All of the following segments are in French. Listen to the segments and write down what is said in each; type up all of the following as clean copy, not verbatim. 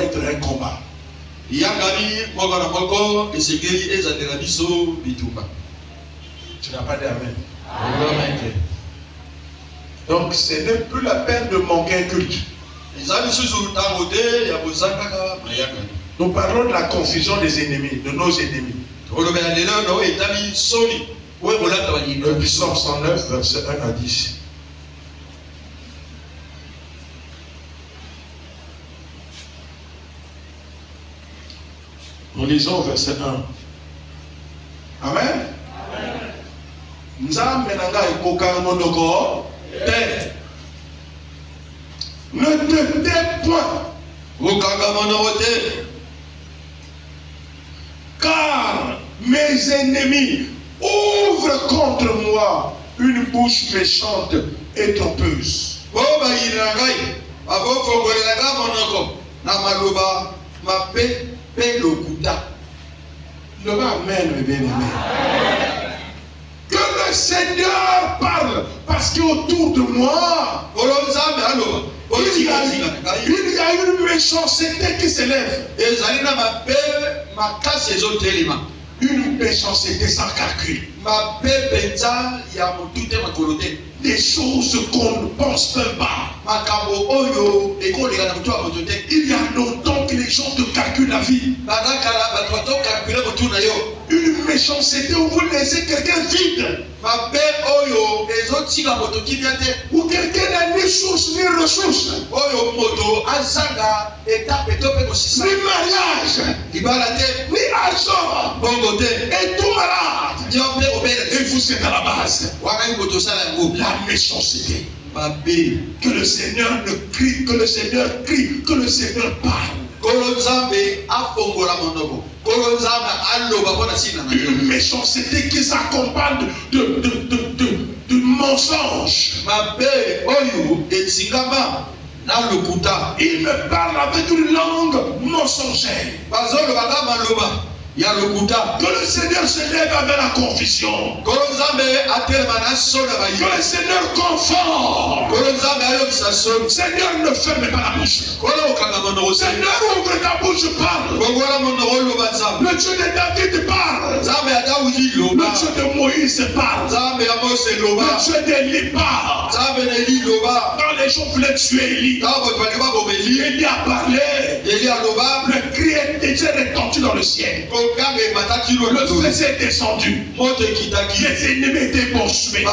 être un combat. Tu n'as pas d'amen. Donc ce n'est plus la peine de manquer un culte. Nous parlons de la confusion des ennemis, de nos ennemis. Le Psaume 109, verset 1 à 10. Nous lisons verset 1. Amen. Nzambe nanga ekoka monoko te. Ne te tais point. Car mes ennemis ouvrent contre moi une bouche méchante et trompeuse. Amen, bien-aimé. Que le Seigneur parle, parce qu'autour de moi, il y a une méchanceté qui s'élève. Une méchanceté sans calcul. Des choses qu'on ne pense même pas. Il y a longtemps que les gens te calculent la vie. Une méchanceté où vous laissez quelqu'un vide. Ou quelqu'un n'a ni source ni ressources. Ni mariage, ni argent, et tout malade. Et vous êtes à la base. La méchanceté. Que le Seigneur ne crie, que le Seigneur crie, que le Seigneur parle. Une méchanceté qui s'accompagne de mensonges. Il me parle avec une langue mensongère. Que le Seigneur se lève avec la confusion. Que le Seigneur confort. Seigneur, ne ferme pas la bouche. Seigneur, ouvre ta bouche, parle. Le Dieu de David parle. Le Dieu de Moïse parle. Le Dieu d'Élie parle. Quand les gens voulaient tuer Élie, Élie a parlé. Le cri était retentit dans le ciel. Le feu s'est descendu. Les ennemis étaient poursuivis.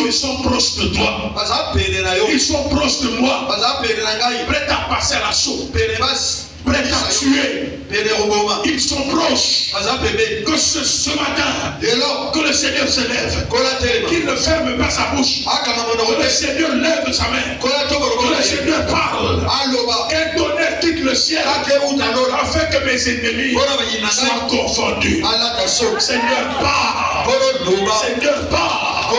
Ils sont proches de toi. Ils sont proches de moi. Prêts à passer à l'assaut. Prêts à tuer. Ils sont proches. Que ce matin, que le Seigneur se lève. Qu'il ne ferme pas sa bouche. Que le Seigneur lève sa main. Que le Seigneur parle. Qu'un tonnerre quitte le ciel. Afin que mes ennemis soient confondus. Seigneur parle. Seigneur parle. Le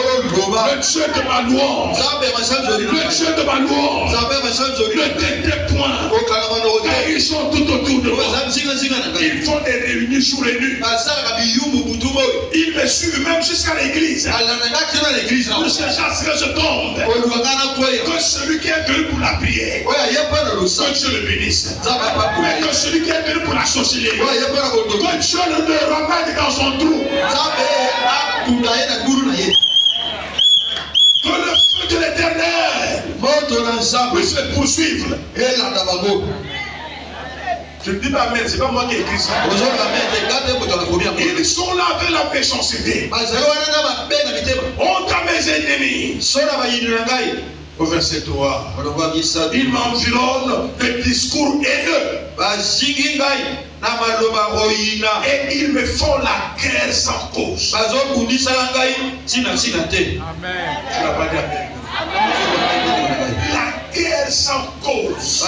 Dieu de ma louange. Le Dieu de ma louange. Ne t'étais point. Car ils sont tout autour de moi. Ils font des réunions jour et nuit. Ils me suivent même jusqu'à l'église. Pour ce chasse que je tombe. Que celui qui est venu pour la prière, que Dieu le bénisse. Mais que celui qui est venu pour la sorcellerie, que Dieu le ramène dans son trou. Que le feu de l'Éternel puisse le poursuivre. Je ne dis pas amen, c'est pas moi qui ai écrit ça. Ils sont là avec la méchanceté. Honte à mes ennemis. Au verset 3. Ils m'environnent de discours haineux. Et ils me font la guerre sans cause. Amen. Tu n'as pas dit amen. La guerre sans cause.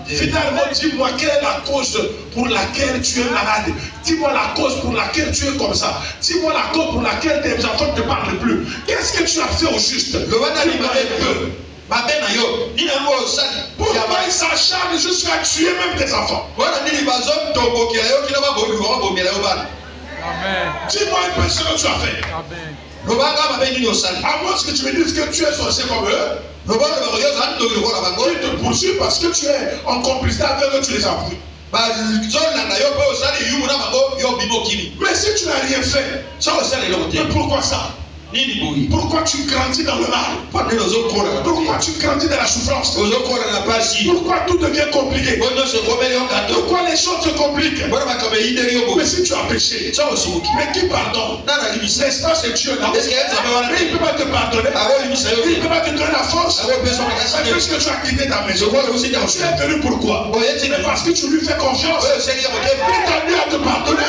Finalement, dis-moi quelle est la cause pour laquelle tu es malade. Dis-moi la cause pour laquelle tu es comme ça. Dis-moi la cause pour laquelle tes enfants ne te parlent plus. Qu'est-ce que tu as fait au juste? Pourquoi il s'acharne jusqu'à tuer même tes enfants? Dis-moi un peu ce que tu as fait. À moins que tu me dises que tu es sorcier comme eux. Ils te poursuivent parce que tu es en complicité avec eux, tu les as pris. Mais si tu n'as rien fait, mais pourquoi ça? Pourquoi tu grandis dans le mal? Pourquoi tu grandis dans la souffrance? Pourquoi tout devient compliqué? Pourquoi les choses se compliquent? Mais si tu as péché, mais qui pardonne? N'est-ce pas ce Dieu-là? Il ne peut pas te pardonner. Il ne peut pas te donner la force. Puisque tu as quitté ta maison, tu es venu pourquoi? Parce que tu lui fais confiance. Il t'a dit à te pardonner.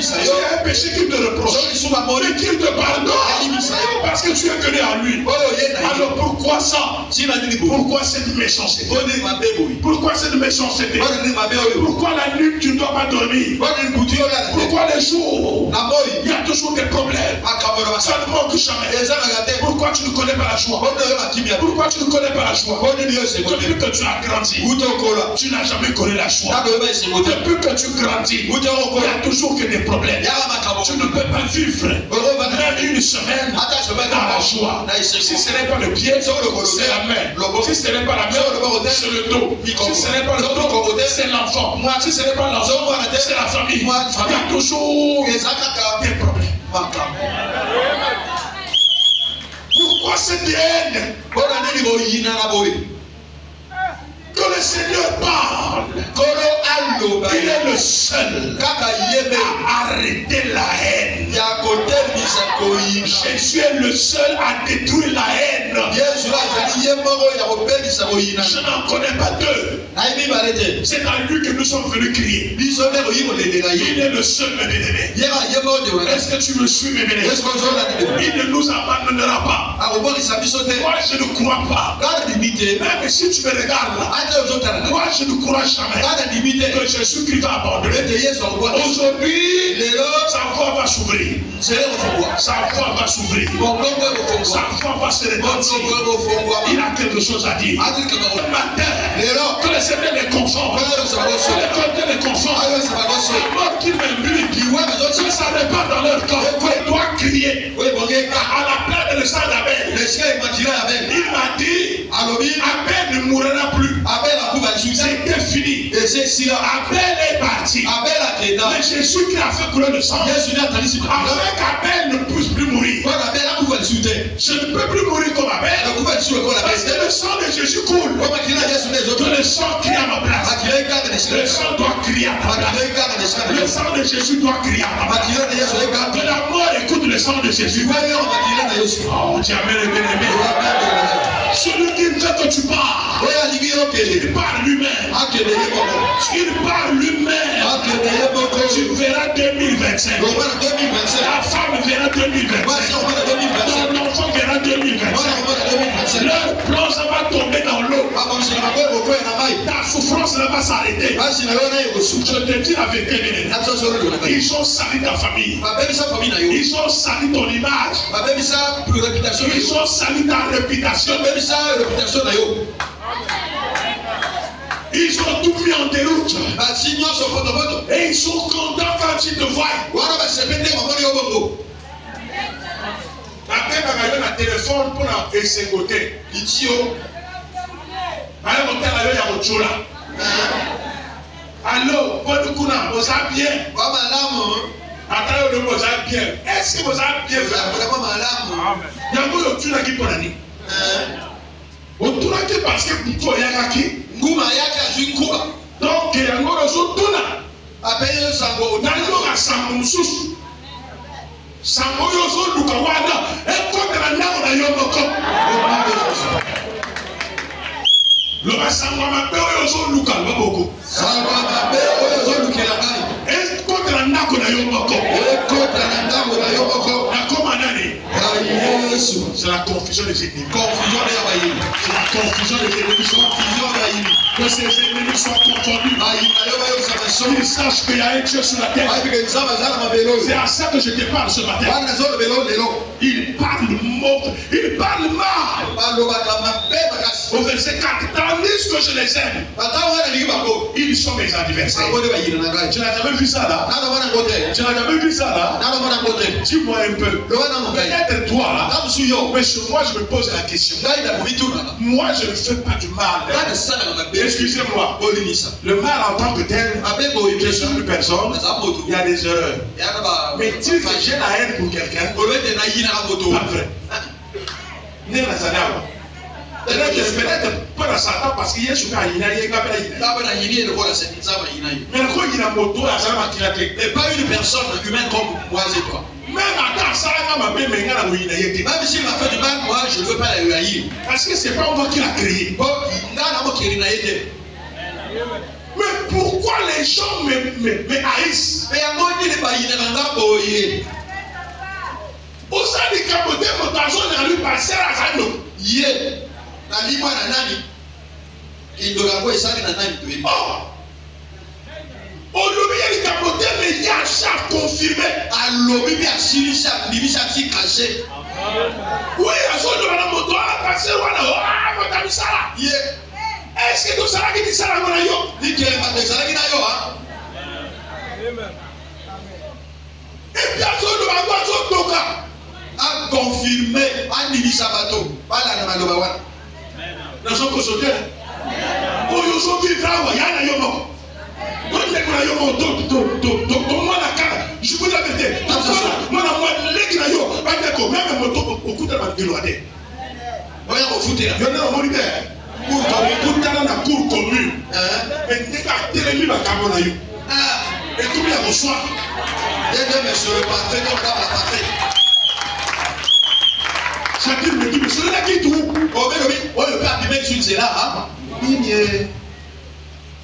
C'est un péché qu'il te reproche. Mais qu'il te pardonne. Parce que tu es venu à lui. Alors pourquoi ça? Pourquoi cette méchanceté? Pourquoi cette méchanceté? Pourquoi la nuit tu ne dois pas dormir? Pourquoi les jours il y a toujours des problèmes? Ça ne manque jamais. Pourquoi tu ne connais pas la joie? Pourquoi tu ne connais pas la joie? Depuis que tu as grandi, tu n'as jamais connu la joie. Depuis que tu grandis, il y a toujours que des problèmes. Tu ne peux pas vivre même une semaine dans la joie. Si ce n'est pas le pied, c'est la main. Si ce n'est pas la main, c'est le dos. Si ce n'est pas le dos, c'est l'enfant. Si ce n'est pas l'enfant, c'est la famille. Il y a toujours des problèmes. Pourquoi cette haine? Que le Seigneur parle. Il est le seul à arrêter la haine. Jésus est le seul à détruire la haine. Je n'en connais pas deux. C'est à lui que nous sommes venus crier. Il est le seul, mes bien-aimés. Est-ce que tu me suis, mes bien-aimés? Il ne nous abandonnera pas. Moi, je ne crois pas. Même si tu me regardes là, moi, je ne crois jamais que Jésus-Christ va abandonner. Aujourd'hui, sa voix va s'ouvrir. Sa voix va s'ouvrir. Sa voix va se retentir. Il a quelque chose à dire. Le matin, que le Seigneur les conforte. Que les conforte. La mort qui m'implique, ça n'est pas dans leur corps. Il doit crier à la plaie de le sang d'Abel. Il m'a dit, Abel ne mourra plus. C'était fini. Abel est parti. Mais Jésus qui a fait couler le sang. Avec Abel ne puisse plus mourir. Je ne peux plus mourir comme Abel. Parce que le sang de Jésus coule. Que le sang crie à ma place. Le sang doit crier à ta place. Le sang de Jésus doit crier à ta place. Que la mort écoute le sang de Jésus. Oh, jamais le bien-aimé. Celui qui veut que tu parles, il parle lui-même. Il parle lui-même. Tu verras 2025. La femme verra 2025. Ton enfant verra 2025. Leur plonge va tomber dans l'eau. Ta souffrance va s'arrêter. Je te dis la vérité. Ils ont sali ta famille. Ils ont sali ton image. Ils ont sali ta réputation. Ils ont tout mis en déroute. Et ils sont contents quand ils te voient. Après, il y a un téléphone pour s'écouter. Allô, bonne kuna, vous avez bien. Attends, vous avez bien. Est-ce que vous avez bien fait? Il y a un peu de tuna qui peut aller. Autour de parce que vous avez donc, il y a un peu de tuna. Le masango mabe oyo luka baboko. Sango mabe oyo lukela ngai. Ekota na ndako na yo moko. Ekota na ndako na yo moko. Na koma nani? Yesu. C'est la confusion des ennemis. Confusion des ennemis. C'est la confusion des ennemis. Confusion des ennemis. Que ces ennemis soient confondus. Qu'ils sachent qu'il y a un Dieu sur la terre. C'est à ça que je te parle ce matin. Il parle mal. Au verset 4, tandis que je les aime, ils sont mes adversaires. Tu n'as jamais vu ça là? Tu n'as jamais vu ça là? Dis-moi un peu. Peut-être toi là, mais sur moi je me pose la question. Moi je ne fais pas du mal. Excusez-moi. Le mal en tant que tel, je suis une personne, il y a des erreurs. Mais tu fais j'ai la haine pour quelqu'un. Pas vrai. Peut-être pas dans Satan parce qu'il y a ce gars, il y a mais quand il a moto, mais pas une personne humaine comme moi et toi. Même si il m'a fait du mal, moi je ne veux pas le haïr. Parce que c'est pas moi qui l'a créé. Mais pourquoi les gens me haïssent? Au sein du capoté, mon tazo n'a lui passé à Zano. Oh, le bien capoté, mais il y a un chat confirmé. Oui, à son de la moto, à passer, voilà, est-ce que tout ça qui dit ça là, mon ayo? Dit qu'il est pas de ça là, qui n'a pas. Et puis à son de la moto, a confirmé, a dit Sabato, pas la Namalobawan. Nous sommes consultés. Oh, nous sommes vivants, il y a un yomo. Donc, il y a un yomo, donc, moi, la cara, je vous la vérité. Moi, les gnayo, pas d'accord, même un moto, au coup de la gueule. Voyons, au foot, il y en a un moniteur. Pour dans la cour commune. Et dès qu'à télémi, la caméra, et tout le monde reçoit. Et sur le parfait, comme dans la parfait. Chacun me dit, mais c'est là qui tout. Oh, le père qui met sur c'est là.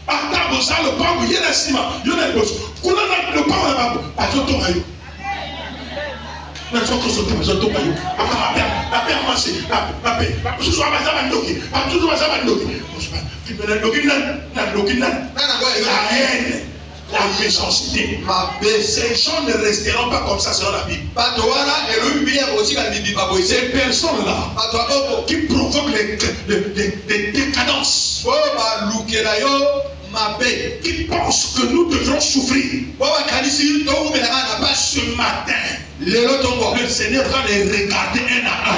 Attends, ça, le pain, il y a un ciment, il y a un boss. Qu'on a le pain là-bas, à ton tour. Nous sommes tous autour de ton pays. La paix a marché. La paix. Je suis à ma zama ndoki. Je suis à ma zama ndoki. La haine. La méchanceté. Ces gens ne resteront pas comme ça selon la Bible. Ces personnes-là qui provoquent les décadences, qui pensent que nous devrons souffrir. Ce matin, le Seigneur va les regarder un à un.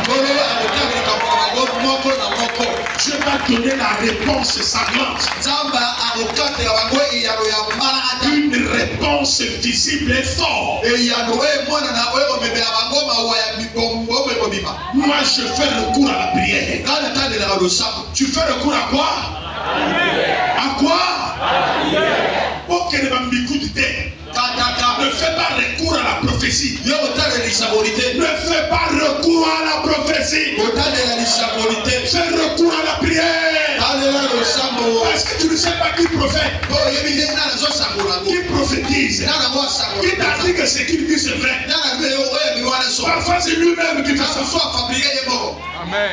Dieu va donner la réponse sanglante. Une réponse visible et forte. Moi, je fais recours à la prière. Tu fais recours à quoi? À quoi? Ok, ne fais pas recours à la prophétie. Ne fais pas recours à la prophétie. Fais recours à la prière. Est-ce que tu ne sais pas qui prophète? Qui prophétise? Qui t'a dit que ce qu'il dit c'est vrai? Parfois c'est lui-même qui fait ça. Amen.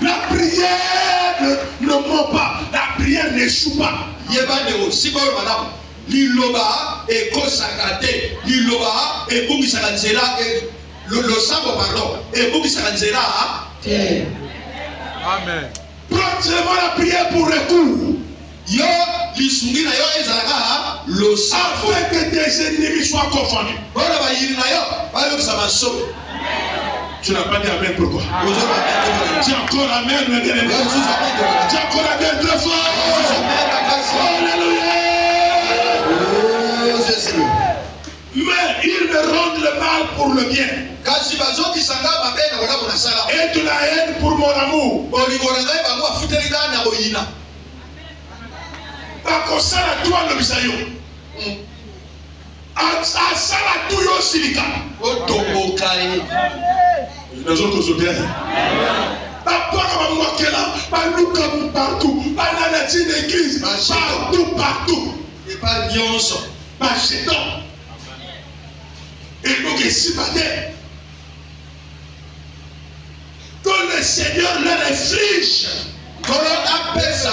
La prière ne ment pas. La prière n'échoue pas. Liloba et Kosakate, Liloba et Bugisakanzera et le sabo, pardon, et Bugisakanzera. Amen. Prends la prière pour recours. Yo, l'isungina yo ezalaka, le sabo. Afin que tes ennemis soient confondus. Voilà, va y aller, ça va sauver. Tu n'as pas dit amen, pourquoi? Dis encore amen, mon bien-aimé. Dis encore amen très fort. Alléluia. Mais ils me rendent le mal pour le bien. Et de la haine pour mon amour. Bakosala toi le bisayo. Asala tout yo silika. Les autres sont bien. Partout, l'église, partout. Et pas Nyonso. Et donc, ici, que le Seigneur leur inflige. Qu'on appelle ça,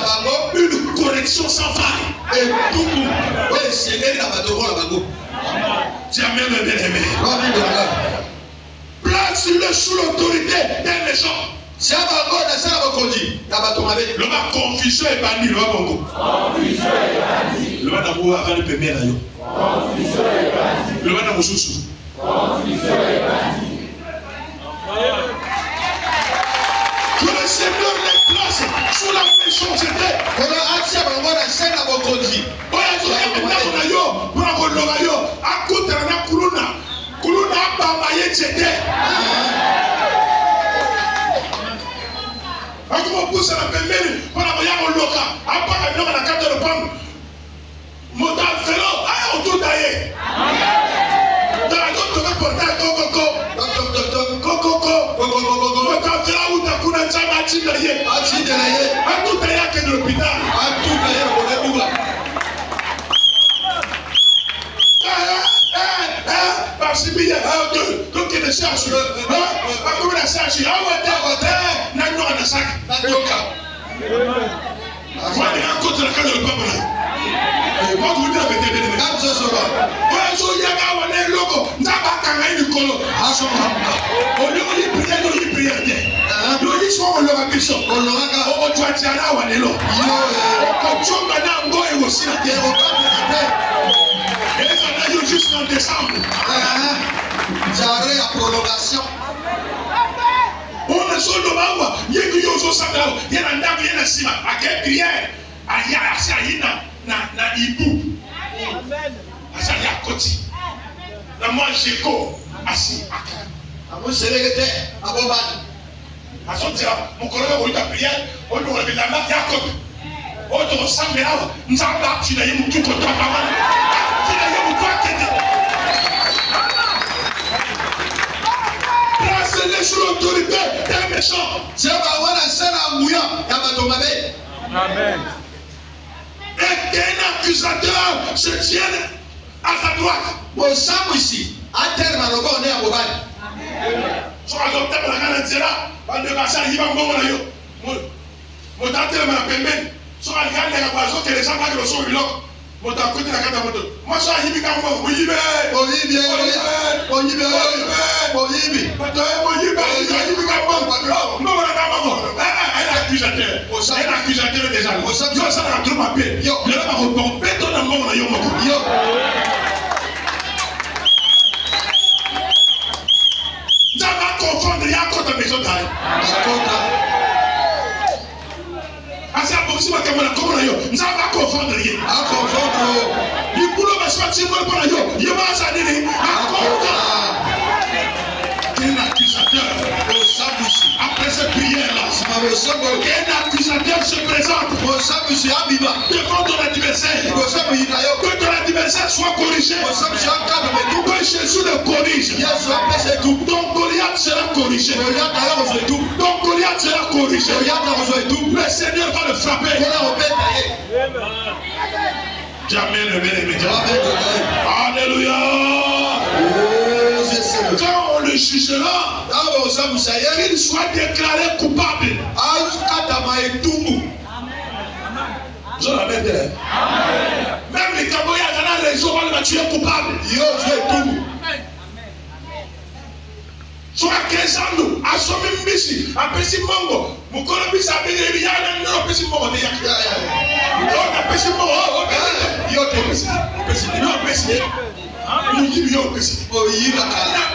protection sans faille. Et tout le monde. Oui, c'est là la bateau la bateau. Jamais le bien-aimé. Place-le sous l'autorité d'un méchant. Si on va ça va conduire. Le va confusion est banni, le va bongo. Confusion est banni. Le va d'amour avant de permettre à yo. Confusion est banni. Le va d'amour sous. Confusion est banni. Que le Seigneur les place sous la méchanceté. On a accès à la scène à mon conduire. Oya zo na yo, pour avoir yo, akutra na kuluna baba yechete. Akuma pousse la pembeni, pour avoir ya loka, apa na loka na kata de pam. Mota vélo, ay autour d'aye. Amen. Dans la zone de portail coco. Juste en décembre. J'arrête la prolongation. On est sur le bas, il y a des choses qui sont il y a un dame, il y a un ciment. À quelle prière? Il y a na Ibu. Il y a Koti. La moi Jéco, assis à Kan. À mon célèbre, à Boban. À son tir, mon collègue, on a prière, on nous révèle la main, Jacob. On te ressemble là, nous avons battu la Yémou tout contre la maman. Tu n'as pas place-les sous l'autorité d'un méchant. C'est un Amen. Et qu'un accusateur se tienne à sa droite. Bon, ça ici, à terme, on est à Boban. Soit adopté par la Canadienne, on ne va pas y aller. Mon tante m'a permis. Soit à regarder la voiture que les gens vont le sauver. Mon tante côté la carte à moto. Moi, ça y est, quand moi, oui, mais. Un accusateur déjà. Yo, ça va trop m'appeler. Yo, le va retomber ton amour dans yo. Ça va confondre, il y a encore ta maison d'ailleurs. Asa bosi wa kamera komona yo nzaba confondre ye a confondre du boulot va sortir pour la yo yema sa nini a confondre un accusateur au sabusi après cette prière là un accusateur se présente au sabusi abiba devant ton adversaire que ton adversaire soit corrigé que Jésus le corrige donc Goliath sera corrigé donc Goliath sera corrigé le Seigneur va le frapper. Jamais le bien-aimé. Alléluia. Quand on le jugera, qu'il soit déclaré coupable. Vous en avez dit. Même les Caboyas ont la raison, on va tuer coupable. Soit 15 ans, nous, à son même bissi, à Pessi Mongo, mon colobis a bien évidemment, non, Pessi Mongo, il y a Pessi Mongo, il y a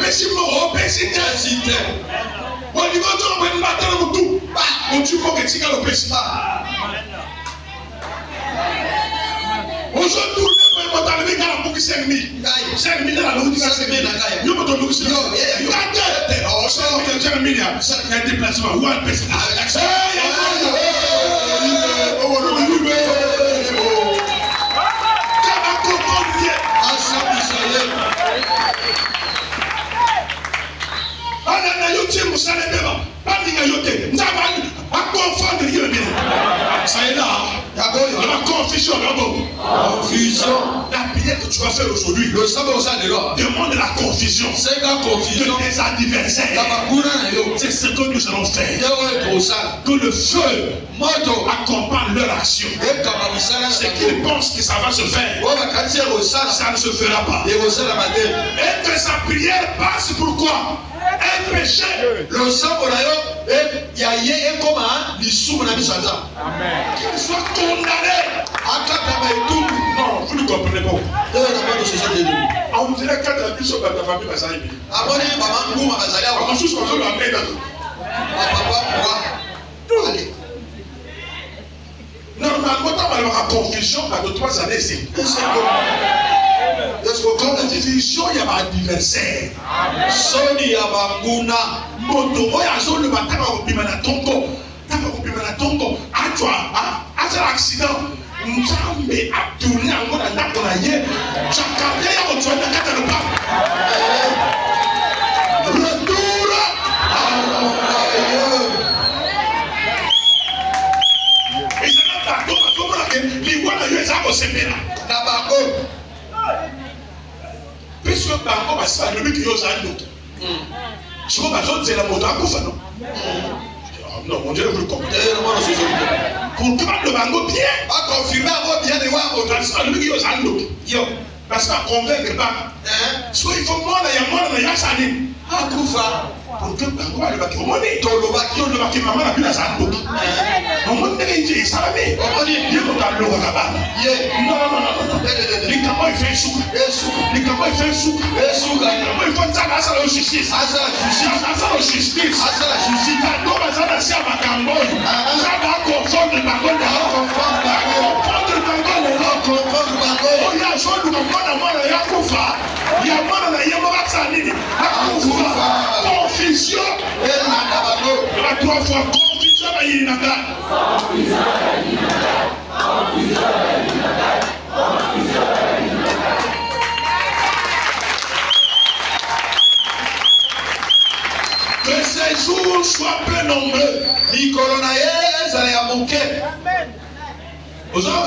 Pessi Mongo, Pessi on dit que tu vas battre le tout, on tue pour que tu aies le Pessi. Aujourd'hui, on va aller pour 5 000. 5 000 dans la route, 5 000 dans la route. Nous avons dit que c'est un milliard. C'est un déplacement. Où est-ce que c'est? On va confondre confusion. Confusion. La prière que tu vas faire aujourd'hui. Le sabbat au sein de l'or. Demande la confusion. C'est la confusion. De tes adversaires. C'est ce que nous allons faire. Que le feu accompagne leur action. Ce qu'ils pensent que ça va se faire, ça ne se fera pas. Et que sa prière passe pourquoi? Un péché. Le sang qu'il soit condamné. Non, vous ne comprenez pas. On dirait que la bishop de ta famille va s'arrêter. Normalement, tu as la confusion de 3 années. C'est comme la confusion, il y a un adversaire. Soni ya banguna. Moto, oya zone le matin, on va na tongo. Accident. Nzambe a tourné en mode d'attaque. Chacun ya on tourne dans le pas. Retour à et ça n'a pas comme la les voilà yo ça ko sepela. Na bango. Puisque bango va se faire le but yo zando. Je crois pas que c'est la moto à kufa non. Non, mon Dieu, vous le comprenez. Pour que le bango bien, à confirmer bien de voir votre action, lui qui est au parce qu'à convaincre pas. Soit il faut moi, il y a moi, il y a ça. À kufa. Pour que le bango va le battre. On est dans le bâtiment, maman a vu la zando. On m'a dit, ça va bien. On dit, il y a mon tableau à la barre. Non. Les camarades, il fait sous. Les camarades, il fait sous. Les camarades, il faut ça à la justice. À la justice. Si à ma camboy, ça va confondre le bango. Il y a un jour où on a Yakufa. Il y a un confusion. La 3 fois confusion à Yinaka. Que ces jours soient peu nombreux. Vous avez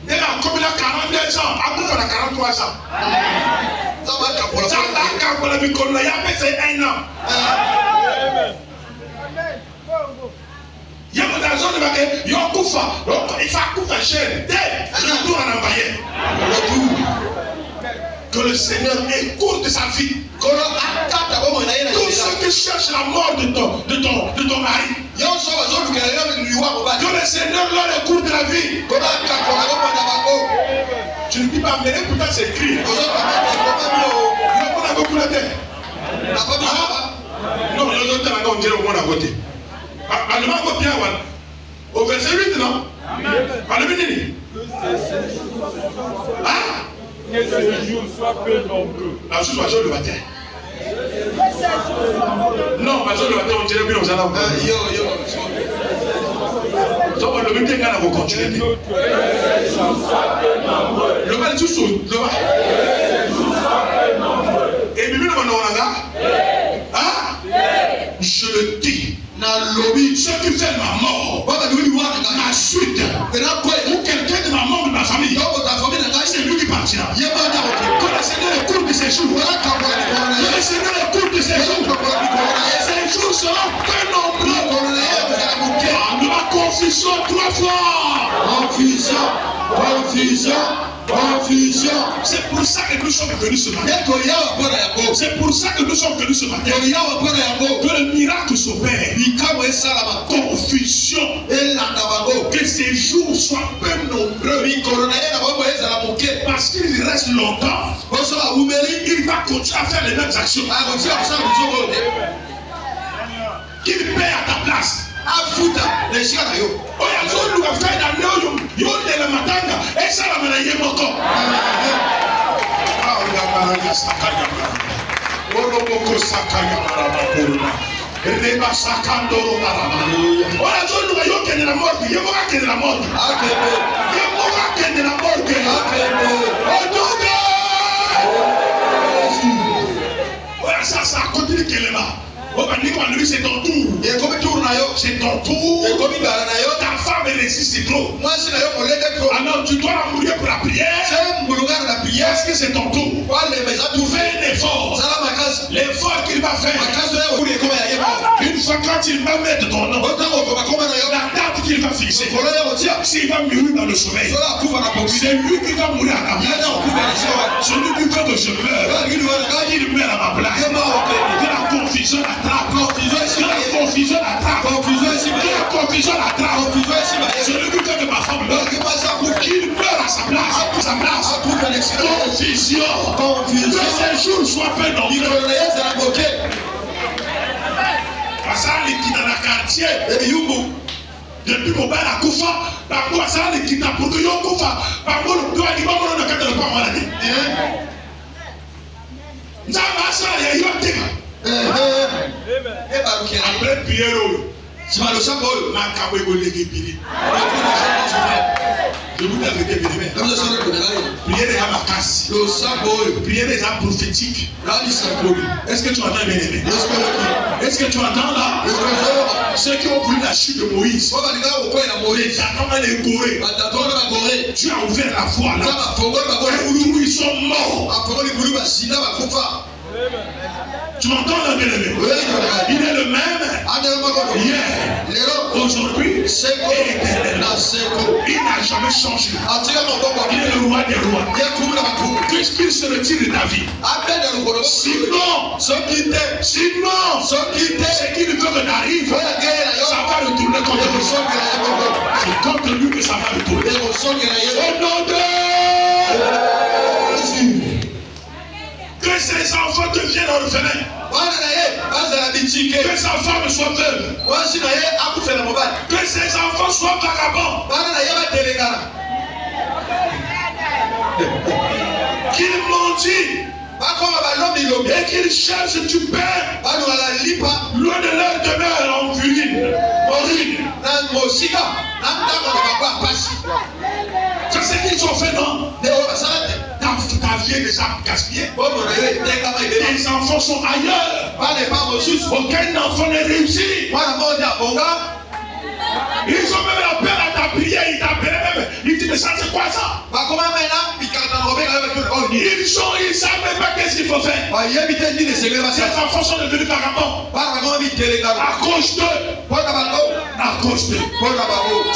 il a comme il a 42 ans, après il a 43 ans. Ça va pour la micro, il y a c'est 1 an. Il y a une raison de dire il y a un coup fa, il faut un coup fa cher. Dès le tour en envoyé. Que le Seigneur écoute sa vie. Tous ceux qui cherchent la mort de ton mari. Que le Seigneur leur écoute la vie. Tu ne dis pas, mais pourtant c'est écrit. Non, les autres là, on dirait au moins à côté. Au verset 8, non? Que ces jours soient peu nombreux. La chose va jouer le matin. Non, parce que le matin, on dirait bien aux allants. Donc, le matin, on va continuer. Le mal est tout sous. Et Bibi, le manonanga. Je le dis. Ceux qui fait ma mort, ma suite, ou quelqu'un de ma mort de ma famille, c'est lui qui partira. Que le Seigneur écoute de ces jours. Que le Seigneur écoute de ces jours. Ces jours seront très nombreux. De la confusion 3 fois. Confusion. C'est pour ça que nous sommes venus ce matin. C'est pour ça que nous sommes venus ce matin. Que le miracle s'opère. Confusion. Que ces jours soient peu nombreux. Parce qu'il reste longtemps. Il va continuer à faire les mêmes actions. Qu'il paie à ta place. Afuta les chiens yo. Oya zolu va faire dans l'eau yo de la matanga et ça la mena moko. Ah ya mara sakaya. Olo moko sakaya mara makuru. Reba sakandoro mara. Oya zolu va yo kende la morgue, yo va kende la morgue. Akebe. Yo va kende la morgue. Akebe. Odoga. Oya ça continue kelema. C'est ton tour. C'est ton tour. Ta femme femme résiste trop. Moi, si d'ailleurs, on l'aide trop. Alors tu dois la mourir pour la prière. C'est mon regard de la prière. Est-ce que c'est ton tour? Tu fais un effort. L'effort qu'il va faire. Une fois quand il va mettre ton nom, la date qu'il va fixer, s'il va mourir dans le sommeil, c'est lui qui va mourir à ta place. Celui qui veut que je meure, il meurt à ma place. Que la confusion l'attrape. Que la confusion l'attrape. Que la confusion l'attrape. Celui qui veut que ma femme meure, qu'il meure à sa place. Confusion. Que ces jours soient faits dans le Asali qui dans la quartier et Yumu depuis mon père a kufa bango asali qui t'a pour que yo kufa bango le doigt du bango na kata le pas malade nzamba asali ya yo teka après Pierrot si ma le sabo na kabo ego legi bili je vous l'avais dit bien prière des amakas le sabo prière des âmes prophétiques est-ce que tu entends bien aimé est-ce que tu entends là ceux qui ont voulu la chute de Moïse tu as ouvert la voie là où ils sont morts. Tu m'entends là bien aimé? Il est le même hier, aujourd'hui et éternellement. Il n'a jamais changé. Il est le roi des rois. Qu'est-ce qu'il se retire de ta vie? Sinon, c'est qu'il veut que tu arrives, ça va retourner contre lui. C'est contre lui que ça va retourner. Au nom de que ces enfants deviennent orphelins. Que sa femme soit veuve. Que ses enfants soient vagabonds. Qu'ils mendient et qu'ils cherchent du pain loin de leur demeure en ruine. C'est ce qu'ils ont fait, non? Ta vie est déjà gaspillée. Les enfants sont ailleurs. Aucun enfant n'est réussi. Ils ont même la peur à ta prière. Ils t'appellent même. Ils disent, mais ça c'est quoi ça? Ils savent même pas qu'est-ce qu'il faut faire. Ces enfants sont devenus vagabonds. À cause d'eux. À cause d'eux.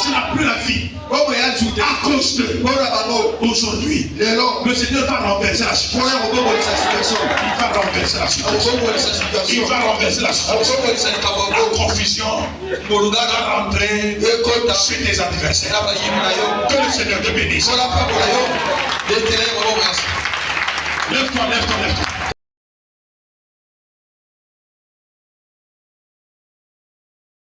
Tu n'as plus la vie. À cause d'eux. Aujourd'hui, le Seigneur va renverser la situation. Il va renverser la situation. Il va renverser la situation. La confusion va rentrer chez tes adversaires. Que le Seigneur te bénisse. Lève-toi, lève-toi, lève-toi.